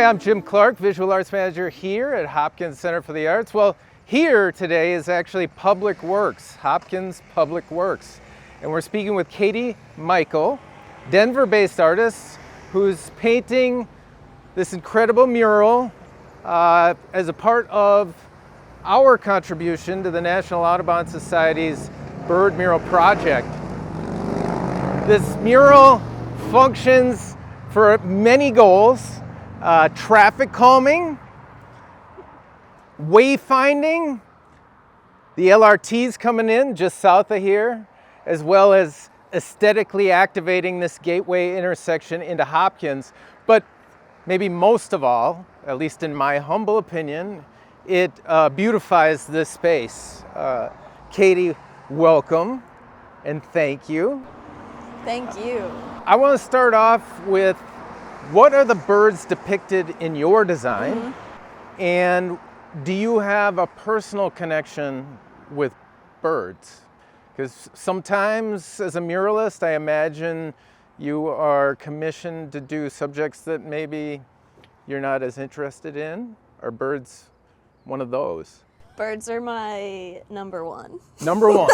I'm Jim Clark, Visual Arts Manager here at Hopkins Center for the Arts. Well, here today is actually Public Works, Hopkins Public Works. And we're speaking with Catie Michel, Denver-based artist who's painting this incredible mural as a part of our contribution to the National Audubon Society's Bird Mural Project. This mural functions for many goals: traffic calming, wayfinding, the LRT's coming in just south of here, as well as aesthetically activating this gateway intersection into Hopkins. But maybe most of all, at least in my humble opinion, it beautifies this space. Catie, welcome and thank you. Thank you. I want to start off with, what are the birds depicted in your design? Mm-hmm. And do you have a personal connection with birds? Because sometimes as a muralist, I imagine you are commissioned to do subjects that maybe you're not as interested in. Are birds one of those? Birds are my number one. Number one.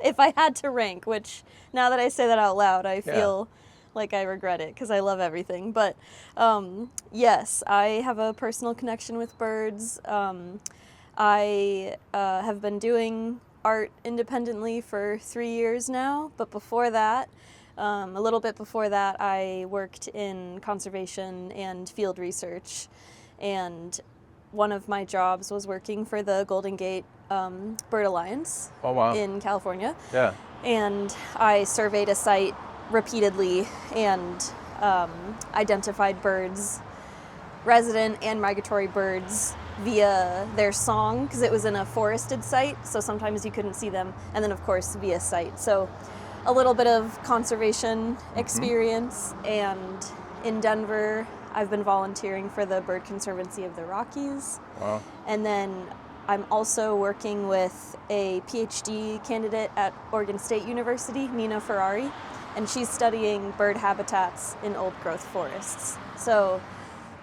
If I had to rank, which now that I say that out loud, I feel like I regret it because I love everything. But yes, I have a personal connection with birds. I have been doing art independently for 3 years now, but before that, a little bit before that, I worked in conservation and field research, and one of my jobs was working for the Golden Gate Bird Alliance in California. Yeah. And I surveyed a site repeatedly and identified birds, resident and migratory birds, via their song, because it was in a forested site, so sometimes you couldn't see them, and then of course via sight. So a little bit of conservation experience. And in Denver, I've been volunteering for the Bird Conservancy of the Rockies. Wow. And then I'm also working with a PhD candidate at Oregon State University, Nina Ferrari, and she's studying bird habitats in old growth forests. So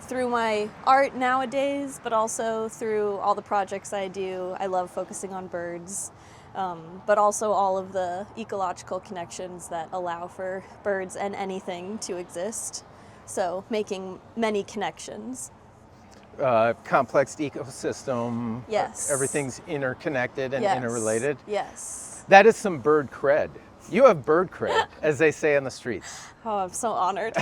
through my art nowadays, but also through all the projects I do, I love focusing on birds, but also all of the ecological connections that allow for birds and anything to exist. So making many connections. Complex ecosystem. Yes. Everything's interconnected and interrelated. Yes. That is some bird cred. You have bird cred, as they say on the streets. Oh, I'm so honored.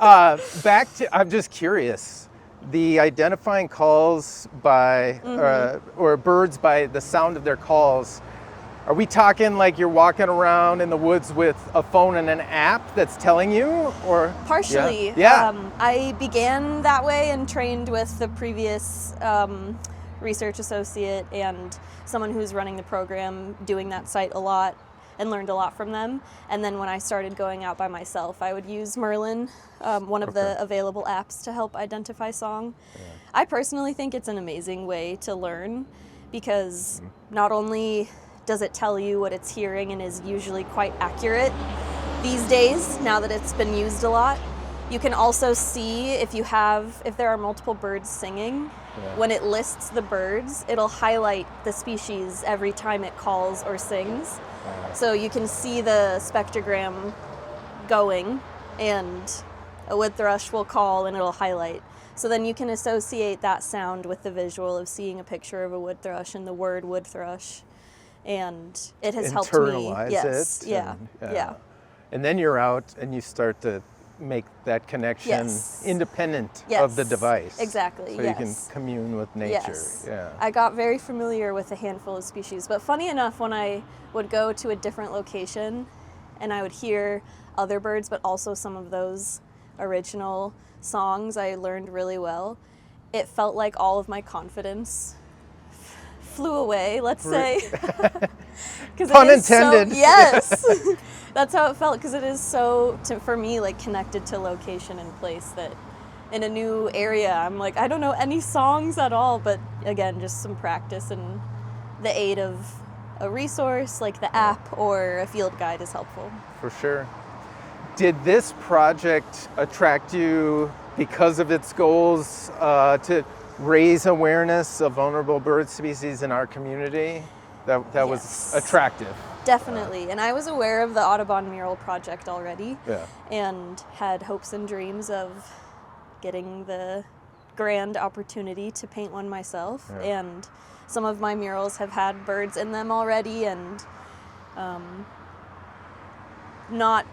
I'm just curious, the identifying calls by, or birds by the sound of their calls, are we talking like you're walking around in the woods with a phone and an app that's telling you, or? Partially. Yeah. I began that way and trained with the previous research associate and someone who's running the program, doing that site a lot, and learned a lot from them. And then when I started going out by myself, I would use Merlin, one of the available apps, to help identify song. Yeah. I personally think it's an amazing way to learn, because not only does it tell you what it's hearing and is usually quite accurate these days, now that it's been used a lot, you can also see if there are multiple birds singing. Yeah. When it lists the birds, it'll highlight the species every time it calls or sings. So you can see the spectrogram going, and a wood thrush will call and it'll highlight. So then you can associate that sound with the visual of seeing a picture of a wood thrush and the word wood thrush. And it has helped me. Internalize it. Yeah. And then you're out and you start to make that connection independent of the device. Exactly. So you can commune with nature. Yes. Yeah. I got very familiar with a handful of species, but funny enough, when I would go to a different location and I would hear other birds, but also some of those original songs I learned really well, it felt like all of my confidence flew away, let's say. Pun intended. Yes. That's how it felt, because it is so, for me, like, connected to location and place, that in a new area, I'm like, I don't know any songs at all, but again, just some practice and the aid of a resource like the app or a field guide is helpful. For sure. Did this project attract you because of its goals to raise awareness of vulnerable bird species in our community. That was Yes. attractive. Definitely. And I was aware of the Audubon mural project already, Yeah. and had hopes and dreams of getting the grand opportunity to paint one myself. Yeah. And some of my murals have had birds in them already, and not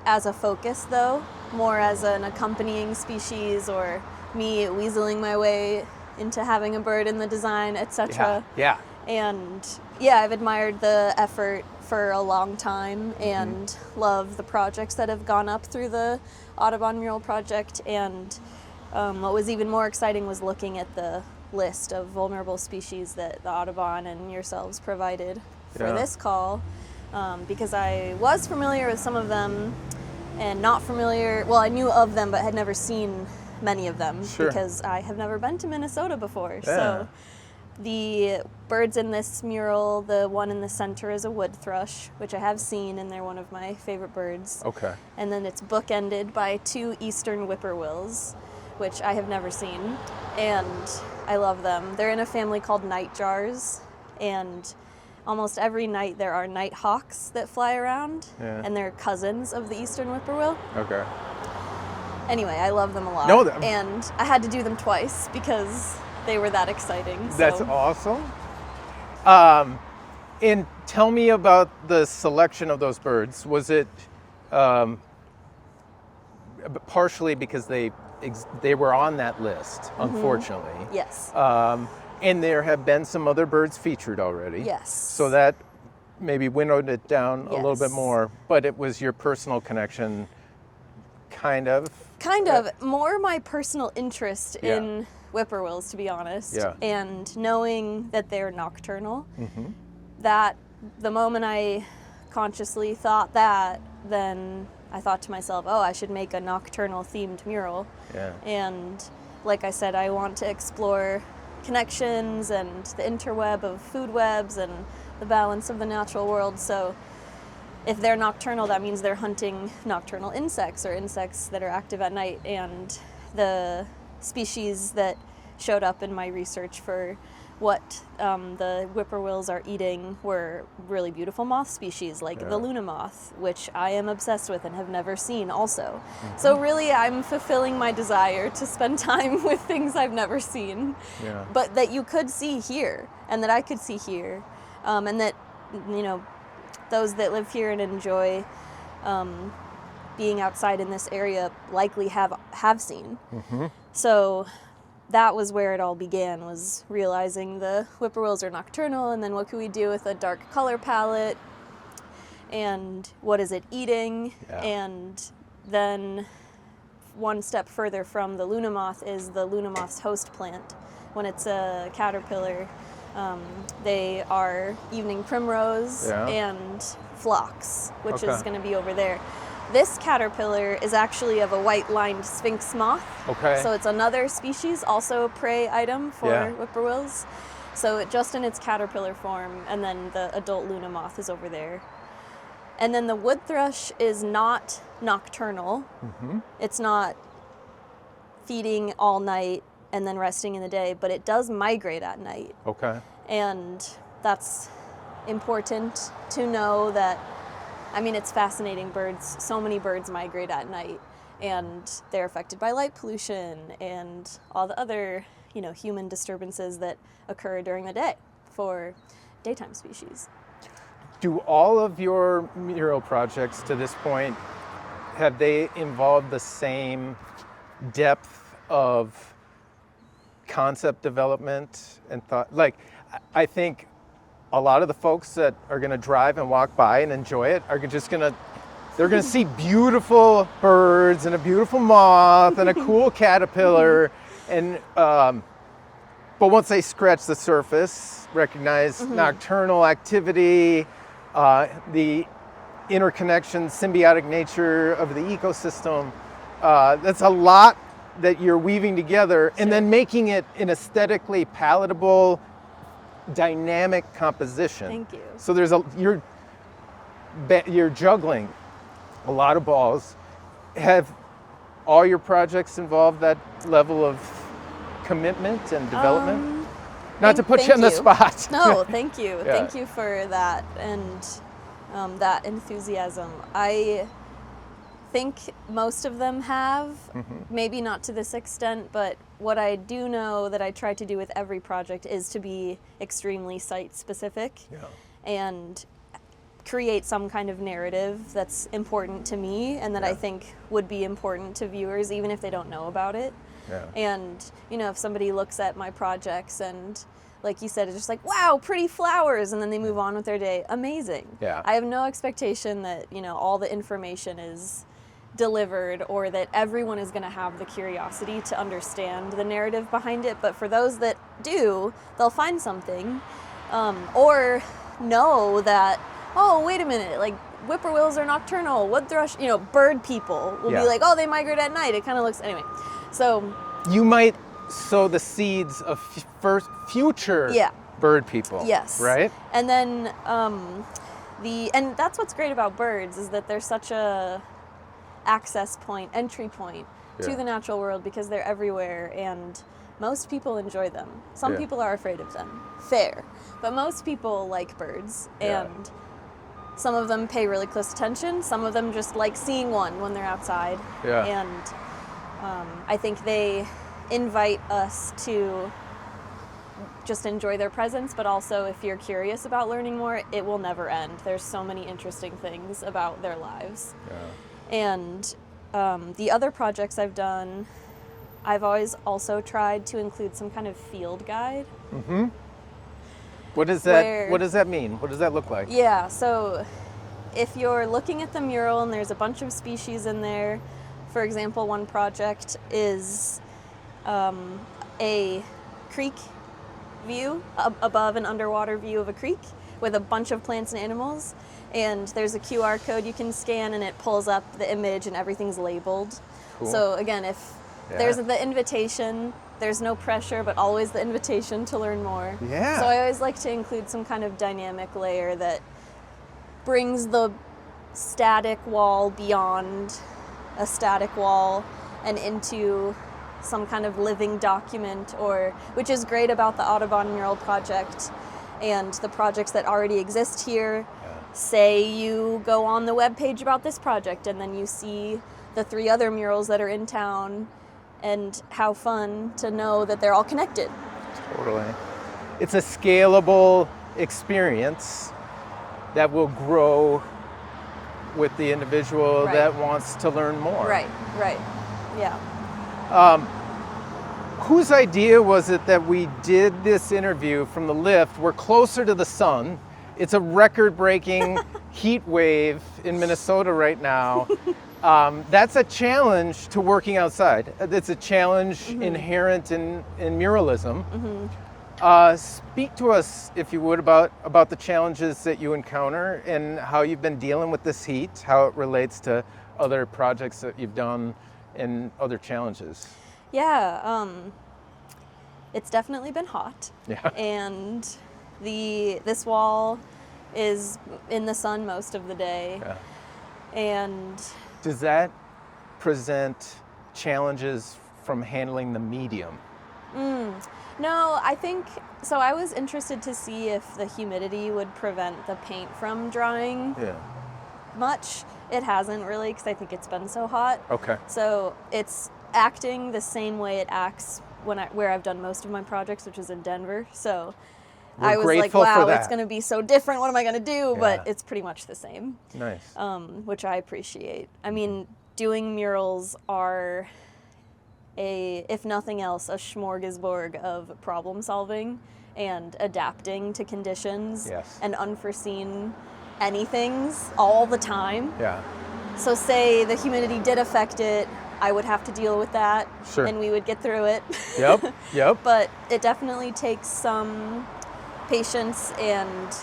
as a focus though, more as an accompanying species, or me weaseling my way into having a bird in the design, etc. Yeah. And yeah, I've admired the effort for a long time, and love the projects that have gone up through the Audubon mural project. And what was even more exciting was looking at the list of vulnerable species that the Audubon and yourselves provided for Yeah. this call, because I was familiar with some of them and not familiar, well, I knew of them but had never seen many of them. Sure. Because I have never been to Minnesota before. Yeah. So the birds in this mural, the one in the center is a wood thrush, which I have seen, and they're one of my favorite birds. Okay. And then it's bookended by two eastern whippoorwills, which I have never seen, and I love them. They're in a family called nightjars, and almost every night there are night hawks that fly around, Yeah. and they're cousins of the eastern whippoorwill. Okay. Anyway, I love them a lot. Know them. And I had to do them twice because they were that exciting. So. That's awesome. And tell me about the selection of those birds. Was it partially because they were on that list, unfortunately? Yes. And there have been some other birds featured already. Yes. So that maybe winnowed it down a little bit Yes. more, but it was your personal connection, kind of. Kind of more my personal interest Yeah. in whippoorwills, to be honest. Yeah. And knowing that they're nocturnal, that the moment I consciously thought that, then I thought to myself, oh, I should make a nocturnal themed mural. Yeah. And like I said, I want to explore connections and the interweb of food webs and the balance of the natural world. So if they're nocturnal, that means they're hunting nocturnal insects, or insects that are active at night. And the species that showed up in my research for what the whippoorwills are eating were really beautiful moth species, like the Luna moth, which I am obsessed with and have never seen also. So really, I'm fulfilling my desire to spend time with things I've never seen, Yeah. but that you could see here, and that I could see here, and that, you know, those that live here and enjoy being outside in this area likely have seen. So that was where it all began, was realizing the whippoorwills are nocturnal, and then what can we do with a dark color palette, and what is it eating? Yeah. And then one step further from the Luna moth is the Luna moth's host plant. When it's a caterpillar, they are evening primrose Yeah. and phlox, which Okay. is going to be over there. This caterpillar is actually of a white-lined sphinx moth. Okay. So it's another species, also a prey item for Yeah. whippoorwills. So just in its caterpillar form, and then the adult Luna moth is over there. And then the wood thrush is not nocturnal. It's not feeding all night and then resting in the day, but it does migrate at night. Okay. And that's important to know that, I mean, it's fascinating. Birds, so many birds migrate at night, and they're affected by light pollution and all the other, you know, human disturbances that occur during the day for daytime species. Do all of your mural projects to this point, have they involved the same depth of concept development and thought? Like, I think a lot of the folks that are going to drive and walk by and enjoy it are just going to, they're going to see beautiful birds and a beautiful moth and a cool caterpillar, and but once they scratch the surface, recognize nocturnal activity, the interconnection, symbiotic nature of the ecosystem, that's a lot that you're weaving together, and then making it an aesthetically palatable, dynamic composition. Thank you. So there's you're juggling a lot of balls. Have all your projects involve that level of commitment and development? Not to put you on the spot. No, thank you. Yeah. Thank you for that and that enthusiasm. I think most of them have, maybe not to this extent, but what I do know that I try to do with every project is to be extremely site specific and create some kind of narrative that's important to me and that I think would be important to viewers even if they don't know about it. Yeah. And, you know, if somebody looks at my projects and, like you said, it's just like, wow, pretty flowers, and then they move on with their day, amazing. Yeah. I have no expectation that, you know, all the information is delivered or that everyone is going to have the curiosity to understand the narrative behind it, but for those that do, they'll find something or know that, oh, wait a minute, like whippoorwills are nocturnal, wood thrush, you know, bird people will be like, oh, they migrate at night. It kind of looks, anyway. So you might sow the seeds of future bird people. Yes. Right? And then and that's what's great about birds is that they're such a access point, entry point to the natural world because they're everywhere and most people enjoy them. Some people are afraid of them. Fair. But most people like birds and some of them pay really close attention. Some of them just like seeing one when they're outside. Yeah. And I think they invite us to just enjoy their presence, but also if you're curious about learning more, it will never end. There's so many interesting things about their lives. Yeah. And the other projects I've done, I've always also tried to include some kind of field guide. Mm-hmm. What does that mean? What does that look like? Yeah, so if you're looking at the mural and there's a bunch of species in there, for example, one project is a creek view, above an underwater view of a creek with a bunch of plants and animals, and there's a QR code you can scan and it pulls up the image and everything's labeled. Cool. So again, if there's the invitation, there's no pressure, but always the invitation to learn more. Yeah. So I always like to include some kind of dynamic layer that brings the static wall beyond a static wall and into some kind of living document, or which is great about the Audubon mural project and the projects that already exist here. Say you go on the webpage about this project and then you see the 3 other murals that are in town, and how fun to know that they're all connected. Totally. It's a scalable experience that will grow with the individual that wants to learn more. Right, yeah. Whose idea was it that we did this interview from the lift? We're closer to the sun. It's a record-breaking heat wave in Minnesota right now. That's a challenge to working outside. It's a challenge inherent in muralism. Speak to us, if you would, about the challenges that you encounter and how you've been dealing with this heat, how it relates to other projects that you've done and other challenges. Yeah, it's definitely been hot. Yeah. And this wall is in the sun most of the day. Yeah. And does that present challenges from handling the medium? No, I think, so I was interested to see if the humidity would prevent the paint from drying much. It hasn't really, because I think it's been so hot. Okay. So it's acting the same way it acts where I've done most of my projects, which is in Denver. So I was like, wow, it's going to be so different. What am I going to do? But it's pretty much the same. Nice. Which I appreciate. I mean, doing murals are if nothing else, a smorgasbord of problem solving and adapting to conditions and unforeseen anythings all the time. Yeah. So say the humidity did affect it, I would have to deal with that and we would get through it. Yep. But it definitely takes some patience and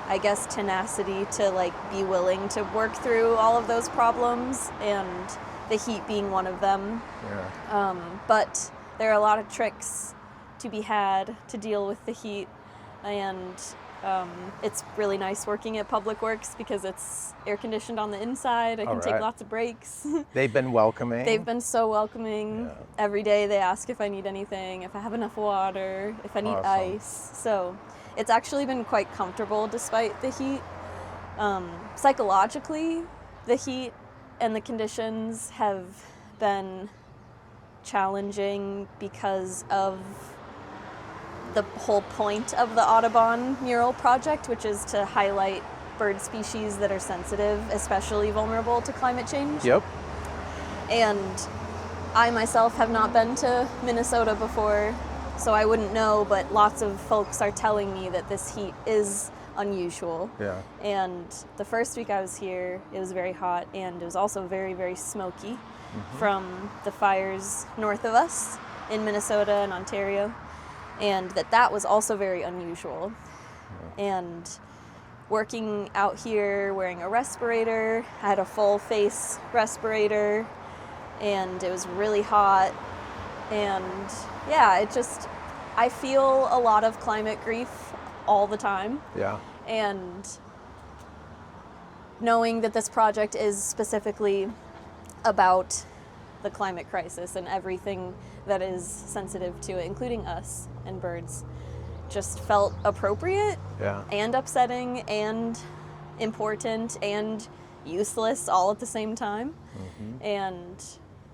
I guess tenacity to like be willing to work through all of those problems, and the heat being one of them. Yeah. But there are a lot of tricks to be had to deal with the heat, and It's really nice working at Public Works because it's air conditioned on the inside. I can take lots of breaks. They've been welcoming. They've been so welcoming. Every day they ask if I need anything, if I have enough water, if I need ice. So it's actually been quite comfortable despite the heat. Psychologically, the heat and the conditions have been challenging because of the whole point of the Audubon mural project, which is to highlight bird species that are sensitive, especially vulnerable to climate change. Yep. And I myself have not been to Minnesota before, so I wouldn't know, but lots of folks are telling me that this heat is unusual. Yeah. And the first week I was here, it was very hot, and it was also very, very smoky from the fires north of us in Minnesota and Ontario. And that was also very unusual. And working out here wearing a respirator, I had a full face respirator, and it was really hot. And yeah, I feel a lot of climate grief all the time. Yeah. And knowing that this project is specifically about the climate crisis and everything that is sensitive to it, including us and birds, just felt appropriate and upsetting and important and useless all at the same time. And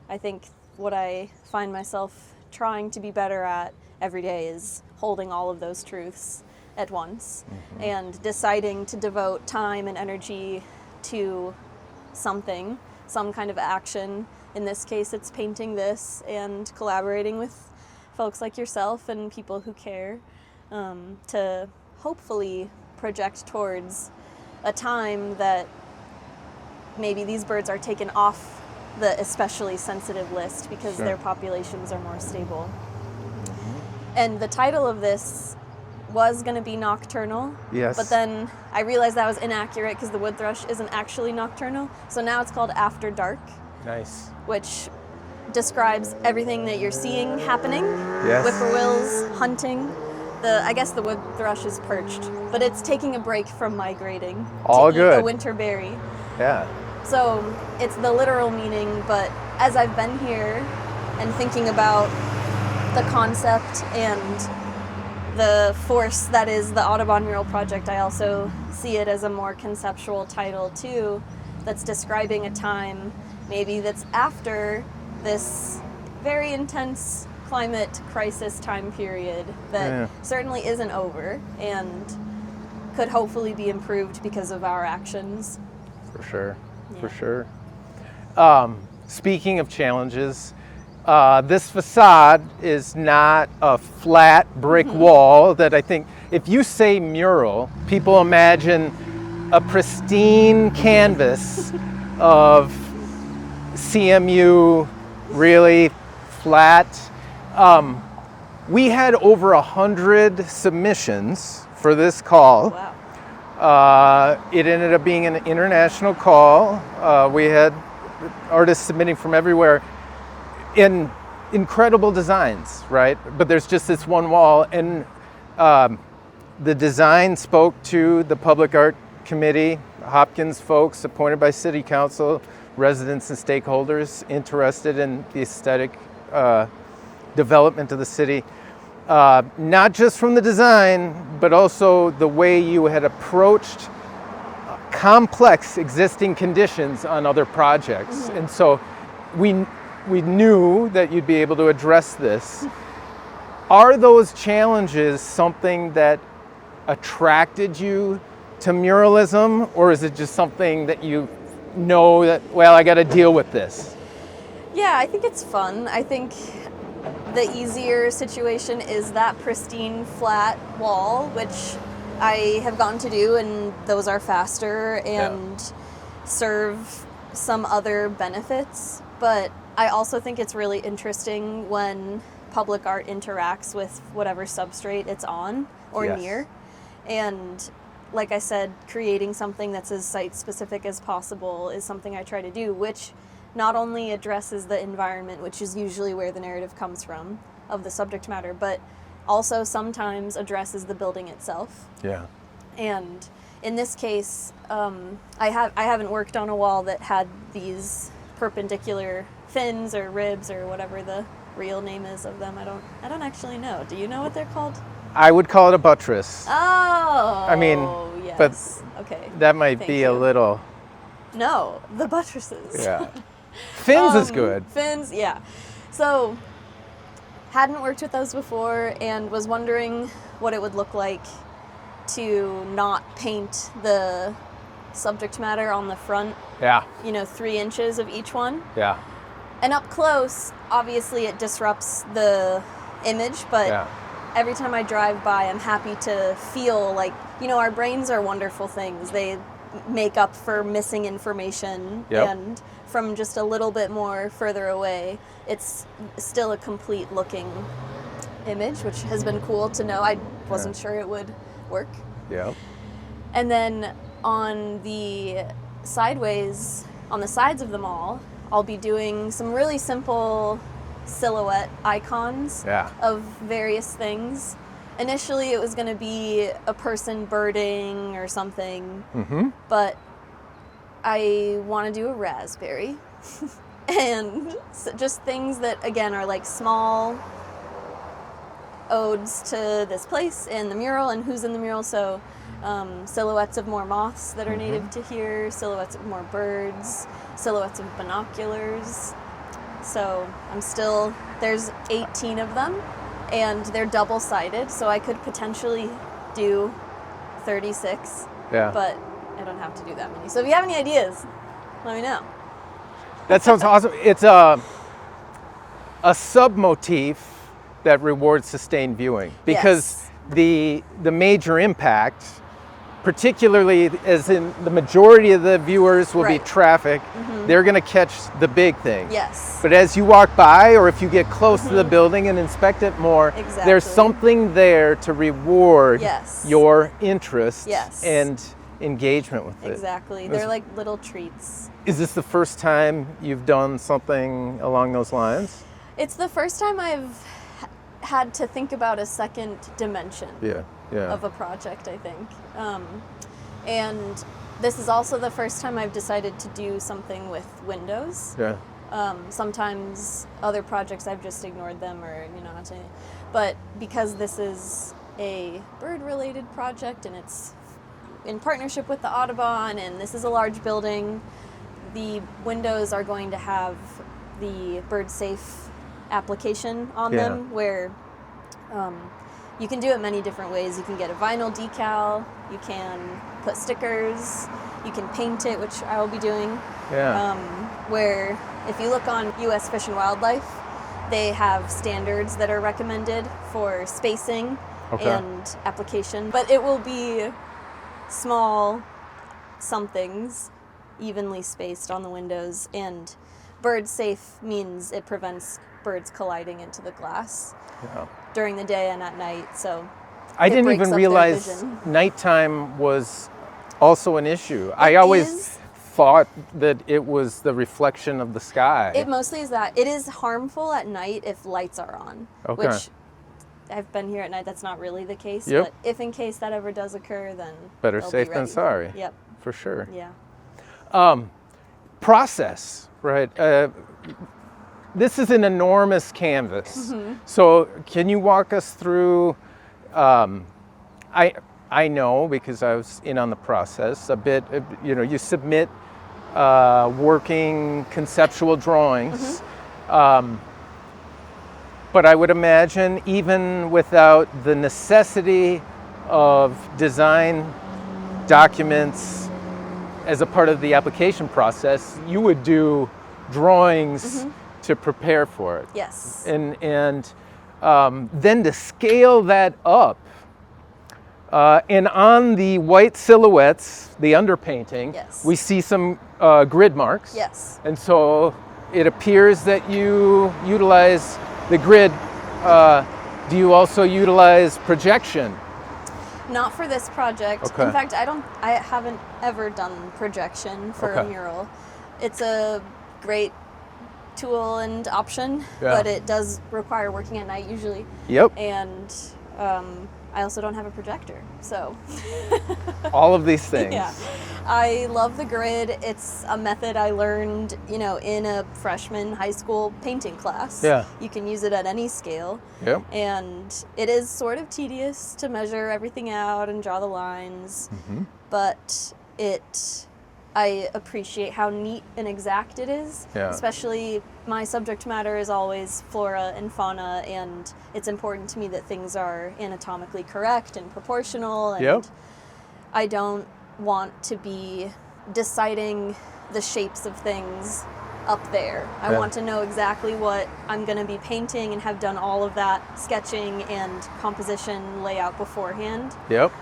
I think what I find myself trying to be better at every day is holding all of those truths at once and deciding to devote time and energy to something, some kind of action. In this case, it's painting this and collaborating with folks like yourself and people who care to hopefully project towards a time that maybe these birds are taken off the especially sensitive list because their populations are more stable. And the title of this was going to be nocturnal, but then I realized that was inaccurate because the wood thrush isn't actually nocturnal. So now it's called After Dark. Nice. Which describes everything that you're seeing happening. Whippoorwills, hunting. I guess the wood thrush is perched, but it's taking a break from migrating to eat a winter berry. Yeah. So it's the literal meaning, but as I've been here and thinking about the concept and the force that is the Audubon Mural Project, I also see it as a more conceptual title too, that's describing a time maybe that's after this very intense climate crisis time period that certainly isn't over and could hopefully be improved because of our actions. For sure, for sure. Speaking of challenges, this facade is not a flat brick wall that I think, if you say mural, people imagine a pristine canvas of CMU, really flat. We had over 100 submissions for this call. Wow. It ended up being an international call. We had artists submitting from everywhere in incredible designs, right? But there's just this one wall, and the design spoke to the Public Art Committee, Hopkins folks appointed by City Council, residents and stakeholders interested in the aesthetic development of the city. Not just from the design, but also the way you had approached complex existing conditions on other projects. And so we knew that you'd be able to address this. Are those challenges something that attracted you to muralism, or is it just something that you know that, well, I got to deal with this? Yeah, I think it's fun. I think the easier situation is that pristine flat wall, which I have gotten to do, and those are faster and serve some other benefits. But I also think it's really interesting when public art interacts with whatever substrate it's on or near. And like I said, creating something that's as site-specific as possible is something I try to do, which not only addresses the environment, which is usually where the narrative comes from, of the subject matter, but also sometimes addresses the building itself. Yeah. And in this case, I haven't worked on a wall that had these perpendicular fins or ribs or whatever the real name is of them. I don't actually know. Do you know what they're called? I would call it a buttress. Oh, I mean, yes. but okay. that might Thank be you. a little. No, the buttresses. Yeah. Fins is good. Fins, yeah. So, hadn't worked with those before and was wondering what it would look like to not paint the subject matter on the front. Yeah. 3 inches of each one. Yeah. And up close, obviously it disrupts the image, but Yeah. every time I drive by, I'm happy to feel like, our brains are wonderful things. They make up for missing information. Yep. And from just a little bit more further away, it's still a complete looking image, which has been cool to know. I wasn't sure it would work. Yeah. And then on the sides of the mall, I'll be doing some really simple silhouette icons of various things. Initially, it was going to be a person birding or something, but I want to do a raspberry. And just things that, again, are like small odes to this place and the mural and who's in the mural. So silhouettes of more moths that are native to here, silhouettes of more birds, silhouettes of binoculars. So there's 18 of them, and they're double-sided, so I could potentially do 36, but I don't have to do that many. So if you have any ideas, let me know. That sounds awesome. It's a sub-motif that rewards sustained viewing, because the major impact, particularly as in the majority of the viewers will be traffic, they're going to catch the big thing. Yes. But as you walk by, or if you get close to the building and inspect it more, there's something there to reward your interest and engagement with it. Exactly. They're like little treats. Is this the first time you've done something along those lines? It's the first time I've had to think about a second dimension of a project, I think. And this is also the first time I've decided to do something with windows. Yeah. Sometimes other projects I've just ignored them or, not to, but because this is a bird-related project and it's in partnership with the Audubon and this is a large building, the windows are going to have the bird safe application on them where you can do it many different ways. You can get a vinyl decal, you can put stickers, you can paint it, which I will be doing. Where if you look on U.S. Fish and Wildlife, they have standards that are recommended for spacing and application. But it will be small somethings evenly spaced on the windows, and bird safe means it prevents birds colliding into the glass during the day and at night. So I didn't even realize nighttime was also an issue. I always thought that it was the reflection of the sky. It mostly is that. It is harmful at night if lights are on, which I've been here at night. That's not really the case, but if in case that ever does occur, then better safe than sorry. Yep. For sure. Yeah. Process, right? This is an enormous canvas. So can you walk us through, I know because I was in on the process a bit, you submit working conceptual drawings, but I would imagine even without the necessity of design documents as a part of the application process, you would do drawings to prepare for it. Yes. And then to scale that up, and on the white silhouettes, the underpainting, we see some grid marks. Yes. And so it appears that you utilize the grid. Do you also utilize projection? Not for this project. Okay. In fact, I haven't ever done projection for a mural. It's a great tool and option, but it does require working at night usually. Yep. And I also don't have a projector, so. All of these things. Yeah. I love the grid. It's a method I learned, in a freshman high school painting class. Yeah. You can use it at any scale. Yep. And it is sort of tedious to measure everything out and draw the lines, but I appreciate how neat and exact it is. Yeah. Especially my subject matter is always flora and fauna, and it's important to me that things are anatomically correct and proportional. And Yep. I don't want to be deciding the shapes of things up there. I want to know exactly what I'm going to be painting and have done all of that sketching and composition layout beforehand. Yep.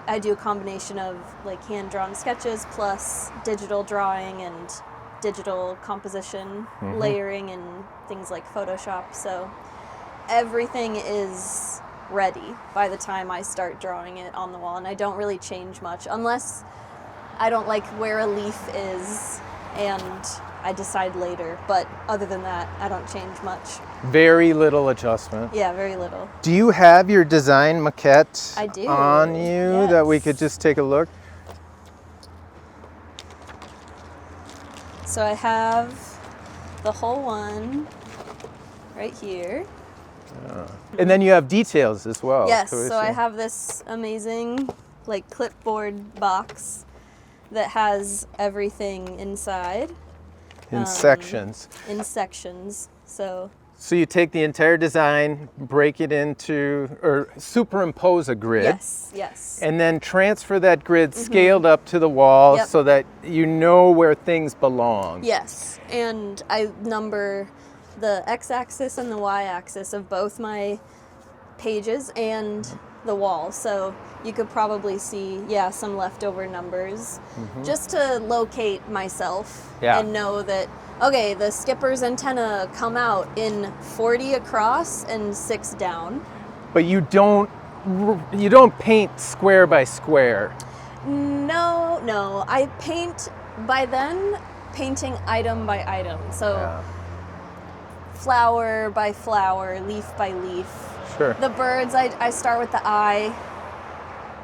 I do a combination of like hand-drawn sketches plus digital drawing and digital composition, layering, and things like Photoshop. So everything is ready by the time I start drawing it on the wall, and I don't really change much unless I don't like where a leaf is and I decide later. But other than that, I don't change much. Very little adjustment. Yeah, very little. Do you have your design maquette I do. on you that we could just take a look? So I have the whole one right here. And then you have details as well. Yes, Can we so I see? have this amazing like clipboard box that has everything inside in sections. in sections. So So you take the entire design, break it into, or superimpose a grid. yes. And then transfer that grid scaled up to the wall Yep. so that you know where things belong. Yes, and I number the x-axis and the y-axis of both my pages and the wall. So you could probably see, some leftover numbers just to locate myself and know that, okay, the skipper's antenna come out in 40 across and 6 down. But you don't paint square by square. No, I paint by then painting item by item. So flower by flower, leaf by leaf. Sure. The birds, I start with the eye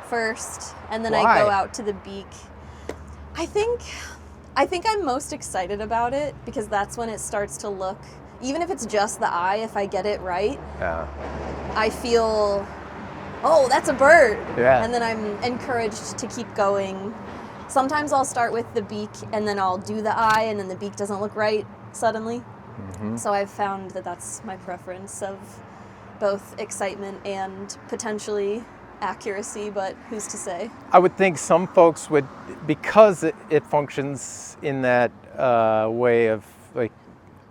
first, and then Why? I go out to the beak. I think I'm most excited about it because that's when it starts to look, even if it's just the eye, if I get it right, I feel, oh, that's a bird. Yeah. And then I'm encouraged to keep going. Sometimes I'll start with the beak and then I'll do the eye and then the beak doesn't look right suddenly. So I've found that that's my preference of both excitement and potentially accuracy, but who's to say? I would think some folks would, because it functions in that way of like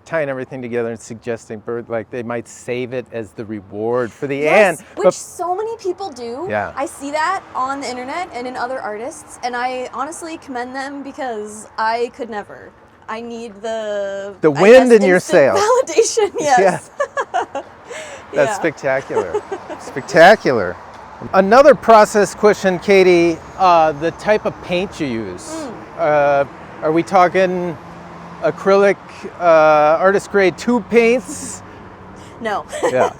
tying everything together and suggesting bird, like they might save it as the reward for the end. Which so many people do. Yeah. I see that on the internet and in other artists, and I honestly commend them because I could never. I need the wind in your instant sails. Validation, yes. That's spectacular. Spectacular. Another process question, Katie, the type of paint you use. Are we talking acrylic artist grade tube paints? No. Yeah.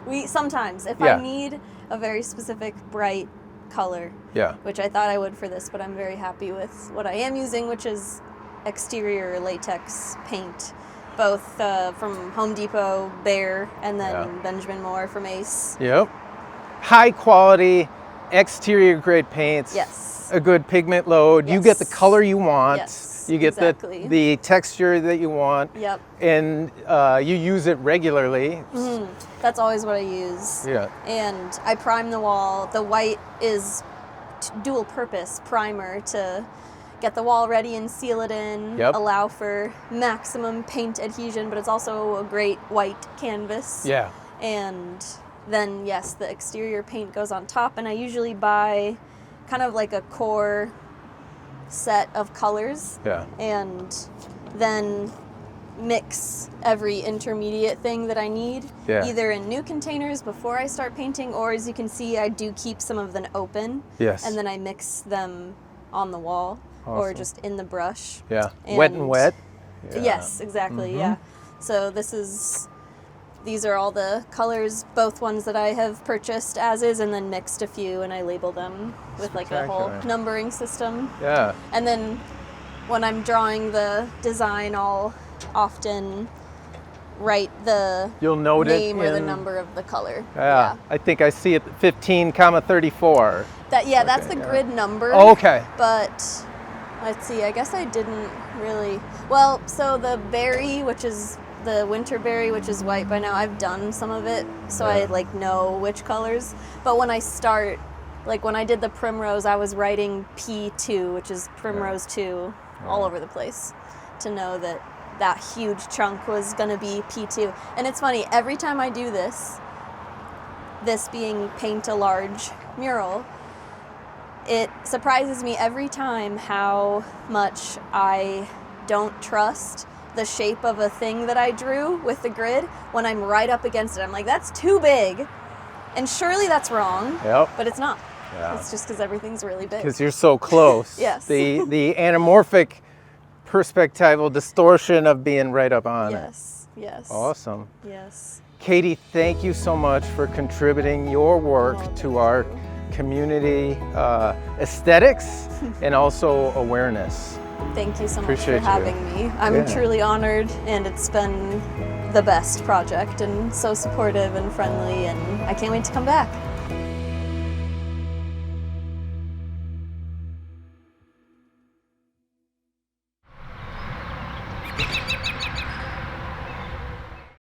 We sometimes, if I need a very specific bright color, which I thought I would for this, but I'm very happy with what I am using, which is exterior latex paint, both from Home Depot, Behr, and then Benjamin Moore from Ace. Yep. High quality exterior grade paints. Yes. A good pigment load. You get the color you want. Yes, You get exactly. the texture that you want. Yep. And you use it regularly. That's always what I use. Yeah. And I prime the wall. The white is dual purpose primer to get the wall ready and seal it in, allow for maximum paint adhesion, but it's also a great white canvas. Yeah. And then, yes, the exterior paint goes on top, and I usually buy kind of like a core set of colors. Yeah. And then mix every intermediate thing that I need, either in new containers before I start painting, or as you can see, I do keep some of them open. Yes. And then I mix them on the wall or just in the brush. Yeah. Wet and wet. Yes, exactly. Yeah. So this is these are all the colors, both ones that I have purchased as is, and then mixed a few, and I label them with like a whole Spectacular. numbering system. Yeah. And then when I'm drawing the design, I'll often write the You'll note name it or the in- number of the color. Yeah. I think I see it 15,34. That's the yeah. grid number. Oh, okay. But let's see, I guess I didn't really, well, so the berry, which is the winter berry, which is white by now, I've done some of it, so I Yeah. like know which colors. But when I start, like when I did the primrose, I was writing P2, which is primrose 2, all over the place, to know that that huge chunk was gonna be P2. And it's funny, every time I do this being paint a large mural, it surprises me every time how much I don't trust the shape of a thing that I drew with the grid when I'm right up against it. I'm like, that's too big, and surely that's wrong. Yep. But it's not. Yeah. It's just because everything's really big. Because you're so close. Yes. The anamorphic perspectival distortion of being right up on it. Yes. Yes. Awesome. Yes. Catie, thank you so much for contributing your work Oh, to our community aesthetics and also awareness. Thank you so much Appreciate for you. having me. I'm Yeah. truly honored, and it's been the best project, and so supportive and friendly, and I can't wait to come back.